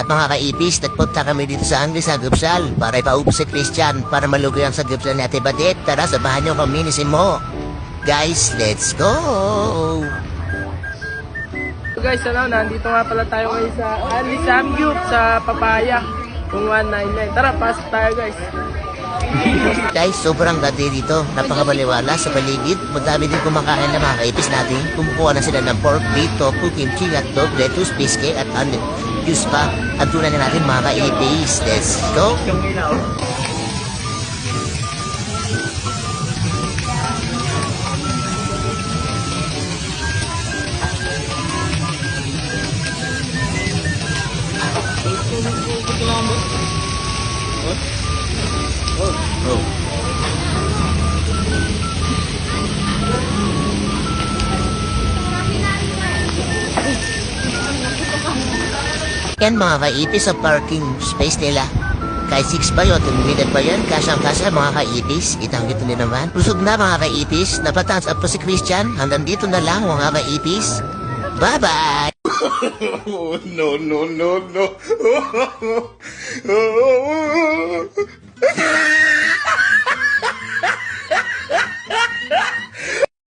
At mga kaipis, nagpunta kami dito sa Angli sa Gupsal para ipaupo si Christian para malugoy sa Gupsal ni Ate Badet. Tara, sabahan niyo kami ni Simo. Guys, let's go! So guys, nandito nga pala tayo ngayon sa Ali Samgyup sa Papaya. Kung 199. Tara, pasok tayo guys. Guys, sobrang ganda dito. Napakabaliwala sa paligid. Madami din kumakain na mga kaipis natin. Kumukuha na sila ng pork, beef, tofu, kimchi, hotdog, lettuce, biscuit, at onion juice pa. At tunan na natin mga kaipis. Let's go! Oh. Yan mga kaipis sa parking space nila. Kahit 6 ba yun, 2 minute ba yan? Kasyang-kasya mga kaipis. Itang-ito din naman. Lusog na mga kaipis. Napatans up po si Christian. Hanggang dito na lang mga kaipis. Bye-bye! No, no, no, no.